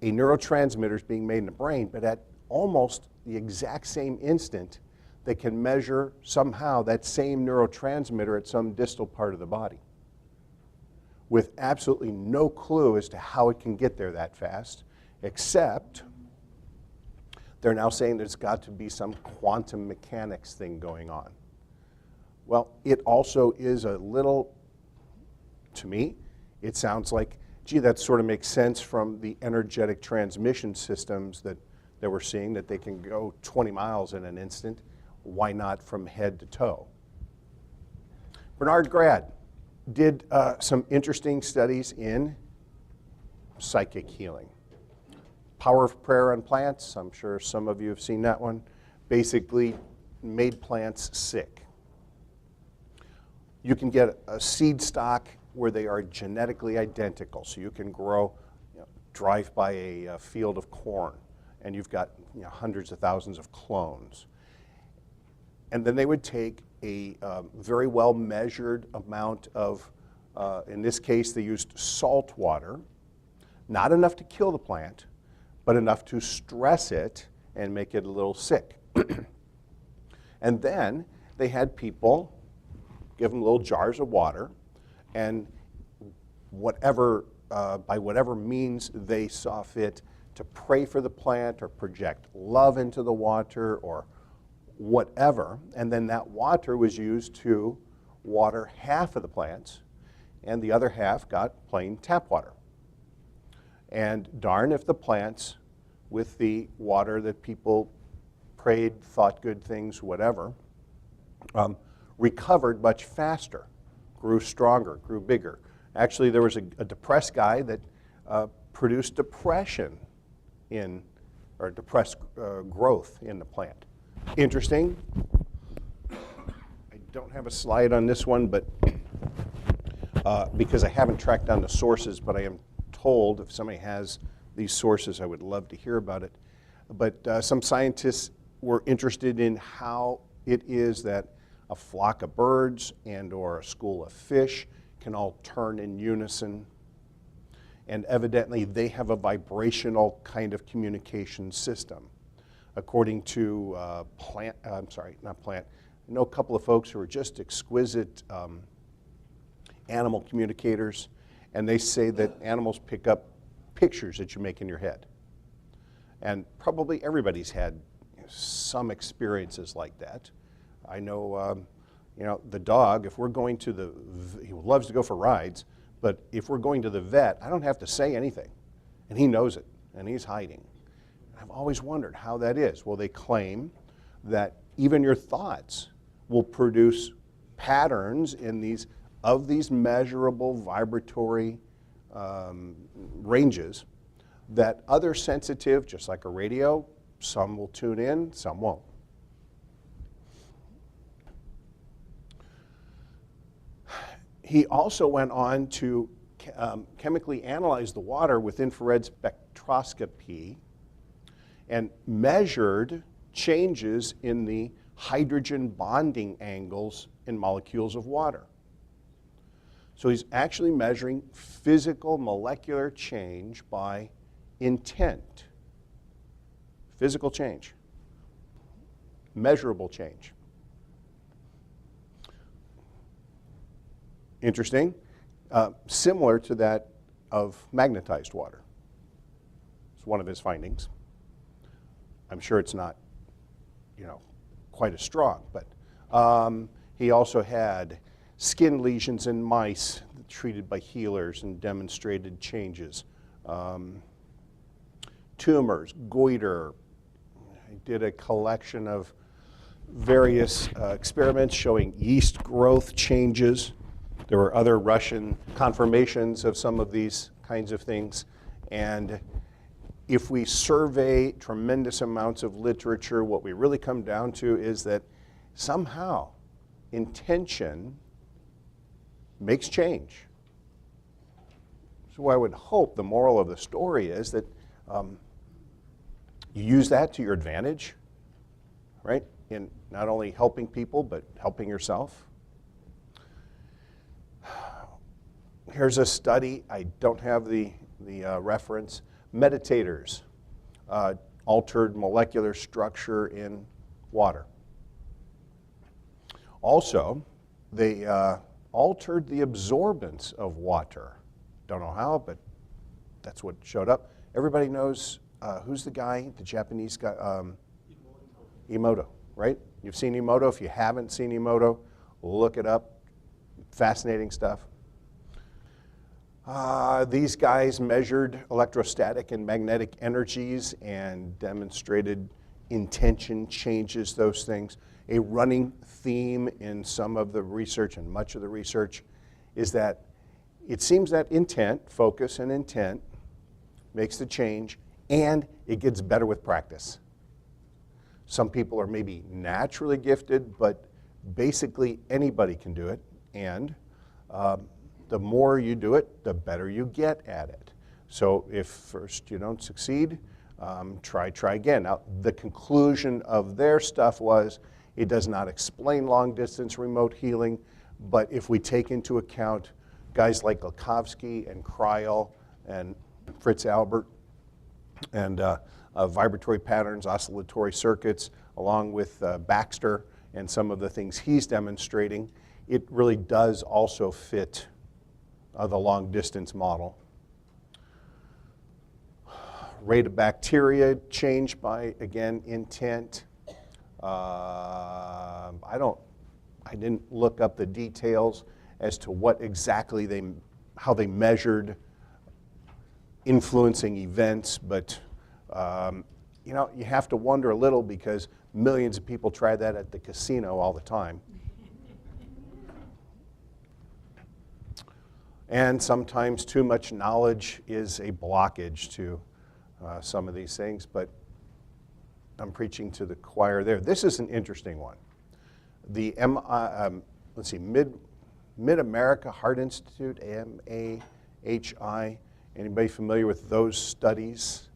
a neurotransmitter is being made in the brain, but at almost the exact same instant, they can measure somehow that same neurotransmitter at some distal part of the body with absolutely no clue as to how it can get there that fast, except they're now saying there's got to be some quantum mechanics thing going on. Well, it also is a little, to me, it sounds like, gee, that sort of makes sense from the energetic transmission systems that we're seeing, that they can go 20 miles in an instant. Why not from head to toe? Bernard Grad did some interesting studies in psychic healing. Power of Prayer on Plants, I'm sure some of you have seen that one, basically made plants sick. You can get a seed stock where they are genetically identical, so you can grow, drive by a field of corn, and you've got hundreds of thousands of clones. And then they would take a very well measured amount of, in this case they used salt water, not enough to kill the plant, but enough to stress it and make it a little sick. And then they had people give them little jars of water, and whatever, by whatever means they saw fit to pray for the plant or project love into the water or whatever, and then that water was used to water half of the plants, and the other half got plain tap water. And darn if the plants, with the water that people prayed, thought good things, whatever, recovered much faster, grew stronger, grew bigger. Actually, there was a depressed guy that produced depression in, or depressed growth in the plant. Interesting. I don't have a slide on this one, but because I haven't tracked down the sources, but I am told if somebody has these sources, I would love to hear about it. But some scientists were interested in how it is that a flock of birds and or a school of fish can all turn in unison. And evidently they have a vibrational kind of communication system. According to I know a couple of folks who are just exquisite animal communicators, and they say that animals pick up pictures that you make in your head. And probably everybody's had some experiences like that. I know, the dog, if we're going to he loves to go for rides, but if we're going to the vet, I don't have to say anything, and he knows it, and he's hiding. I've always wondered how that is. Well, they claim that even your thoughts will produce patterns in these measurable vibratory ranges that other sensitive, just like a radio, some will tune in, some won't. He also went on to chemically analyze the water with infrared spectroscopy and measured changes in the hydrogen bonding angles in molecules of water. So he's actually measuring physical molecular change by intent. Physical change, measurable change. Interesting, similar to that of magnetized water. It's one of his findings. I'm sure it's not, quite as strong, but he also had skin lesions in mice treated by healers and demonstrated changes. Tumors, goiter. He did a collection of various experiments showing yeast growth changes. There were other Russian confirmations of some of these kinds of things. And if we survey tremendous amounts of literature, what we really come down to is that somehow intention makes change. So I would hope the moral of the story is that you use that to your advantage, right? In not only helping people, but helping yourself. Here's a study. I don't have the the reference. Meditators altered molecular structure in water. Also, they altered the absorbance of water. Don't know how, but that's what showed up. Everybody knows who's the guy, the Japanese guy? Emoto, right? You've seen Emoto. If you haven't seen Emoto, look it up. Fascinating stuff. These guys measured electrostatic and magnetic energies and demonstrated intention changes those things. A running theme in some of the research and much of the research is that it seems that intent, focus and intent, makes the change, and it gets better with practice. Some people are maybe naturally gifted, but basically anybody can do it, and the more you do it, the better you get at it. So if first you don't succeed, try again. Now, the conclusion of their stuff was it does not explain long-distance remote healing, but if we take into account guys like Glukhovsky and Kreil and Fritz Albert and vibratory patterns, oscillatory circuits, along with Baxter and some of the things he's demonstrating, it really does also fit the long-distance model. Rate of bacteria changed by, again, intent. I didn't look up the details as to what exactly how they measured influencing events, but you know, you have to wonder a little because millions of people try that at the casino all the time. And sometimes too much knowledge is a blockage to some of these things, but I'm preaching to the choir there. This is an interesting one. The Mid-America Heart Institute, MAHI. Anybody familiar with those studies?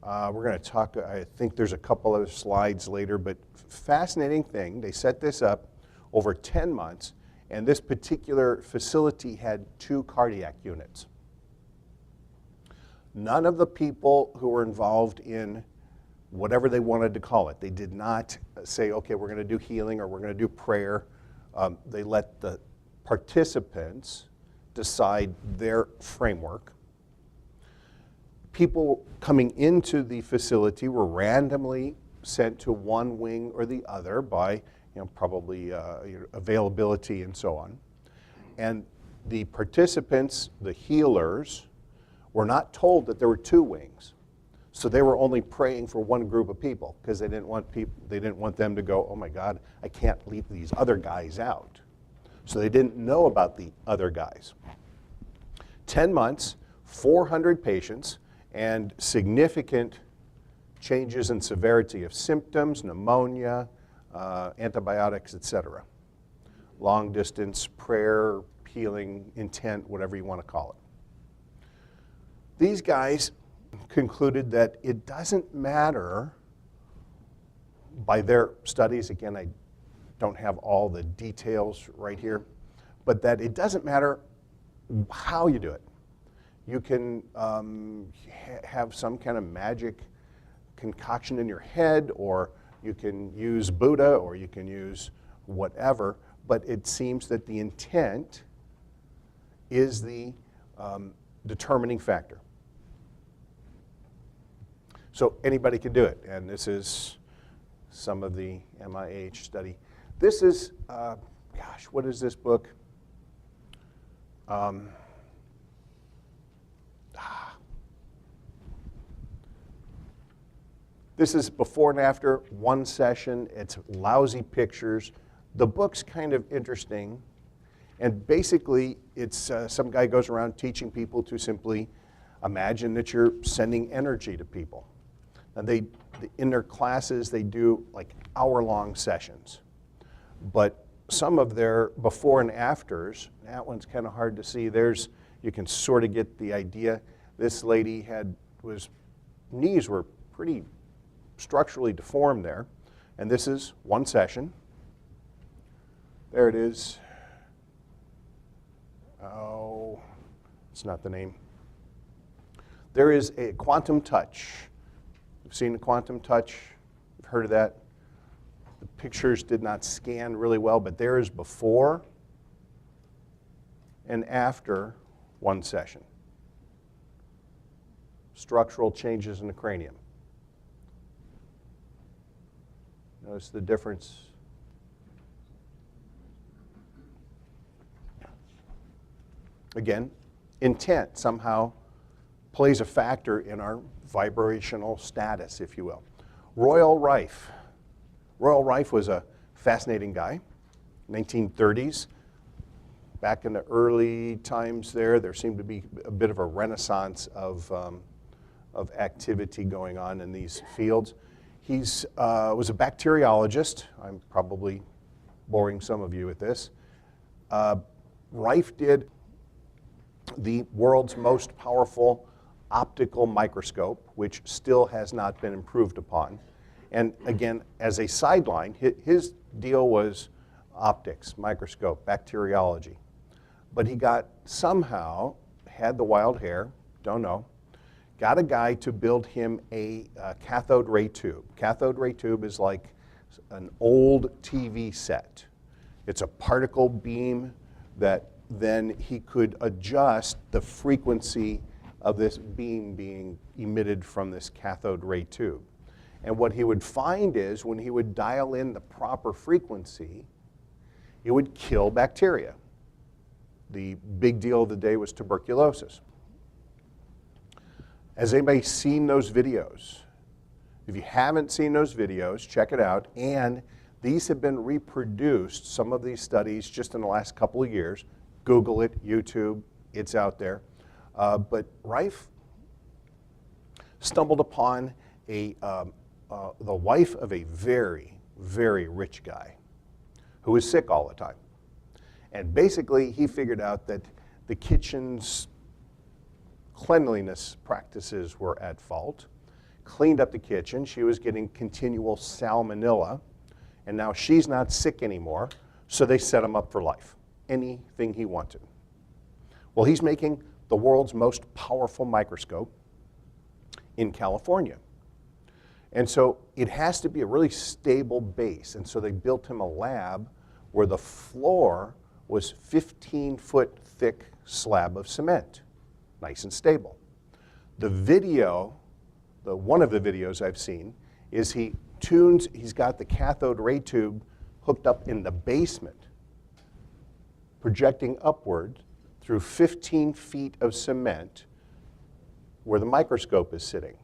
We're going to talk, I think there's a couple other slides later, but fascinating thing, they set this up over 10 months, and this particular facility had 2 cardiac units. None of the people who were involved in whatever they wanted to call it, they did not say, okay, we're going to do healing or we're going to do prayer. They let the participants decide their framework. People coming into the facility were randomly sent to one wing or the other by probably availability and so on. And the participants, the healers, were not told that there were 2 wings. So they were only praying for one group of people because they didn't want them to go, oh my God, I can't leave these other guys out. So they didn't know about the other guys. 10 months, 400 patients, and significant changes in severity of symptoms, pneumonia, antibiotics, etc. Long distance prayer, healing, intent, whatever you want to call it. These guys concluded that it doesn't matter, by their studies, again, I don't have all the details right here, but that it doesn't matter how you do it. You can have some kind of magic concoction in your head, or you can use Buddha, or you can use whatever, but it seems that the intent is the determining factor. So anybody can do it, and this is some of the MIH study. This is, gosh, what is this book? This is before and after, one session. It's lousy pictures. The book's kind of interesting, and basically it's some guy goes around teaching people to simply imagine that you're sending energy to people. And in their classes, they do like hour-long sessions. But some of their before and afters, that one's kind of hard to see. You can sort of get the idea. This lady knees were pretty structurally deformed there. And this is one session. There it is. Oh, it's not the name. There is a quantum touch. You've seen the quantum touch? You've heard of that? The pictures did not scan really well, but there is before and after one session. Structural changes in the cranium. Notice the difference. Again, intent somehow plays a factor in our vibrational status, if you will. Royal Rife. Royal Rife was a fascinating guy, 1930s. Back in the early times there seemed to be a bit of a renaissance of activity going on in these fields. He was a bacteriologist. I'm probably boring some of you with this. Rife did the world's most powerful optical microscope, which still has not been improved upon. And again, as a sideline, his deal was optics, microscope, bacteriology. But he somehow had the wild hair, don't know, got a guy to build him a cathode ray tube. Cathode ray tube is like an old TV set. It's a particle beam that then he could adjust the frequency of this beam being emitted from this cathode ray tube. And what he would find is when he would dial in the proper frequency, it would kill bacteria. The big deal of the day was tuberculosis. Has anybody seen those videos? If you haven't seen those videos, check it out. And these have been reproduced, some of these studies, just in the last couple of years. Google it, YouTube, it's out there. But Rife stumbled upon the wife of a very, very rich guy who was sick all the time. And basically, he figured out that the kitchen's cleanliness practices were at fault, cleaned up the kitchen. She was getting continual salmonella, and now she's not sick anymore, so they set him up for life. Anything he wanted. Well, he's making the world's most powerful microscope in California. And so it has to be a really stable base, and so they built him a lab where the floor was 15-foot thick slab of cement, nice and stable. The video, one of the videos I've seen, is he's got the cathode ray tube hooked up in the basement, projecting upward through 15 feet of cement where the microscope is sitting.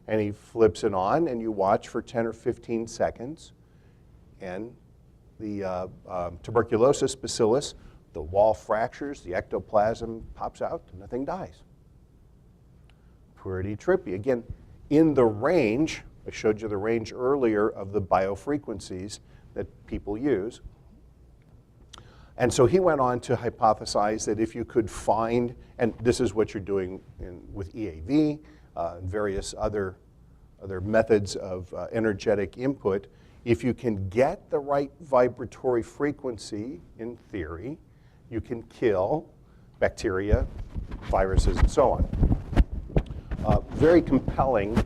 And he flips it on, and you watch for 10 or 15 seconds, and the tuberculosis bacillus, the wall fractures, the ectoplasm pops out, and the thing dies. Pretty trippy. Again, in the range, I showed you the range earlier of the biofrequencies that people use. And so he went on to hypothesize that if you could find, and this is what you're doing with EAV, and various other methods of energetic input, if you can get the right vibratory frequency, in theory, you can kill bacteria, viruses, and so on. Very compelling